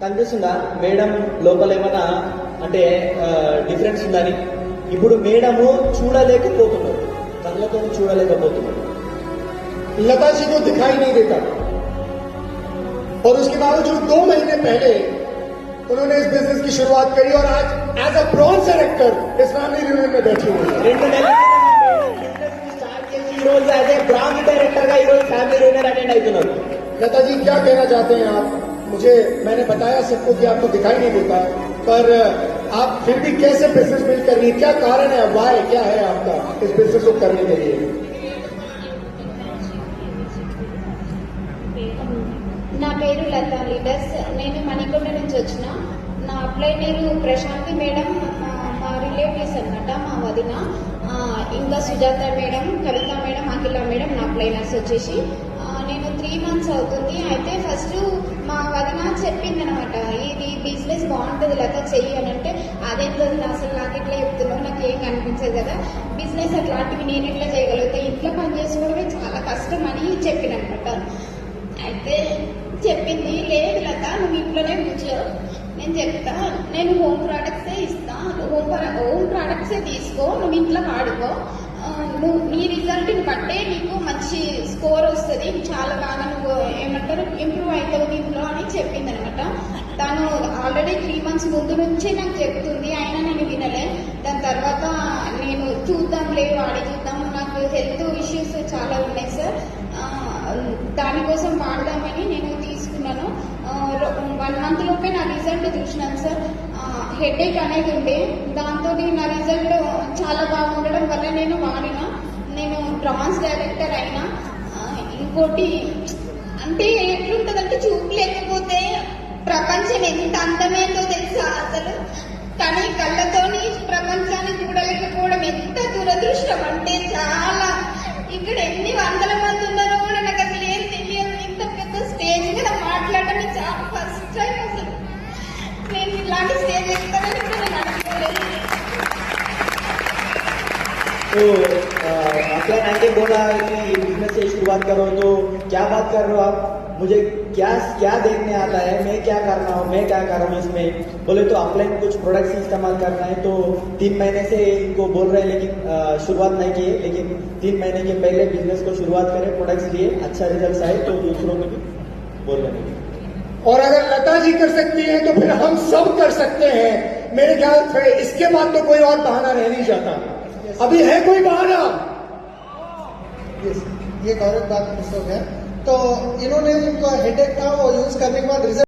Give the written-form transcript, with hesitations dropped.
కనిపిస్తుందా మేడం లోపల ఏమైనా అంటే డిఫరెన్స్ ఉందని? ఇప్పుడు మేడము చూడలేకపోతున్నారు, కళ్ళతో చూడలేకపోతున్నారు. लता जी को दिखाई नहीं देता और उसके बावजूद 2 महीने पहले उन्होंने इस बिजनेस की शुरुआत करी और आज एज अ ब्रॉन्ज डायरेक्टर इस फैमिली रियूनियन में बैठी हुई है. 2 నెలల స్టార్ట్ చేసి ఈ రోజు యాజ్ ఏ బ్రాండ్ డైరెక్టర్ గా ఈ రోజు ఫ్యామిలీ రియూనియన్ అటెండ్ అవుతున్నారు. लता जी क्या कहना चाहते हैं आप? मुझे मैंने बताया सबको कि आपको दिखाई नहीं देता, पर आप फिर भी कैसे बिजनेस बिल्ड कर रही है? क्या कारण है, वाई क्या है आपका इस बिजनेस को करने के लिए? నా పేరు లతా లీడర్స్. నేను మణికొండ నుంచి వచ్చిన. నా అప్లైనర్ ప్రశాంతి మేడం మా రిలేటివ్స్ అన్నమాట, మా వదిన. ఇంకా సుజాత మేడం, కవిత మేడం, అఖిల మేడం నా అప్లైనర్స్ వచ్చేసి. నేను 3 months అవుతుంది. అయితే ఫస్ట్ మా వదిన చెప్పింది అనమాట, ఇది బిజినెస్ బాగుంటుంది లతా చెయ్యి అని. అంటే అదేంటో అసలు నాకు ఎట్లా చెప్తున్నావు, నాకు ఏం కనిపించదు కదా, బిజినెస్ అట్లాంటివి నేను ఎట్లా చేయగలుగుతా, ఇంట్లో పని చేసుకోవడమే చాలా కష్టం అని చెప్పినమాట. అయితే చెప్పింది, లేదు లత నువ్వు ఇంట్లోనే కూర్చో, నేను చెప్తా, నేను హోమ్ ప్రోడక్ట్సే ఇస్తా, హోమ్ ప్రోడక్ట్సే తీసుకో, నువ్వు ఇంట్లో వాడుకో, నువ్వు నీ రిజల్ట్ని బట్టే నీకు మంచి స్కోర్ వస్తుంది, చాలా బాగా నువ్వు ఏమంటారు ఇంప్రూవ్ అవుతావు దీంట్లో అని చెప్పింది అనమాట. తను ఆల్రెడీ 3 months ముందు నుంచే నాకు చెప్తుంది, అయినా నేను వినలే. దాని తర్వాత నేను చూద్దాంలే వాడి చూద్దాం, నాకు హెల్త్ ఇష్యూస్ చాలా ఉన్నాయి సార్, దానికోసం వాడదామని నేను తీసుకున్నాను. 1 month లోపే నా రిజల్ట్ చూసినాను సార్. హెడేక్ అనేది ఉండే, దాంతో నా రిజల్ట్ చాలా బాగుండడం వల్ల నేను వాడిన. నేను బ్రాంజ్ డైరెక్టర్ అయినా. ఇంకోటి అంటే ఎట్లుంటదంటే, చూపు లేకపోతే ప్రపంచం ఎంత అందమైందో తెలుసా అసలు, కానీ కళ్ళతోని ప్రపంచాన్ని చూడలేకపోవడం ఎంత దురదృష్టం అంటే చాలా. ఇక్కడ ఎన్ని 100 మంది ఉన్నారో కూడా నాకు అసలు ఏం తెలియదు. ఇంత పెద్ద స్టేజ్ మీద మాట్లాడడం చాలా ఫస్ట్ టైం. అసలు నేను ఇలాంటి స్టేజ్ ఎక్కుతానని కూడా నేను అనుకోలేదు. तो अपना आके बोला कि बिजनेस से शुरुआत करो, तो क्या बात कर रहे हो आप? मुझे क्या क्या देखने आता है, मैं क्या कर रहा हूँ, मैं क्या कर रहा हूँ इसमें? बोले तो ऑफलाइन कुछ प्रोडक्ट्स इस्तेमाल करना है, तो 3 महीने से इनको बोल रहे हैं, लेकिन शुरुआत नहीं किए, लेकिन 3 महीने के पहले बिजनेस को शुरुआत करें, प्रोडक्ट्स लिए, अच्छा रिजल्ट आए तो दूसरों को भी बोल रहे हैं. और अगर लता जी कर सकती हैं तो फिर हम सब कर सकते हैं. मेरे ख्याल से इसके बाद तो कोई और बहाना रह नहीं जाता. अभी है कोई बहाना? ये गौरव बात मिस हो गया. तो इन्होंने जिनका हेडेक था वो यूज करने के बाद रिजल्ट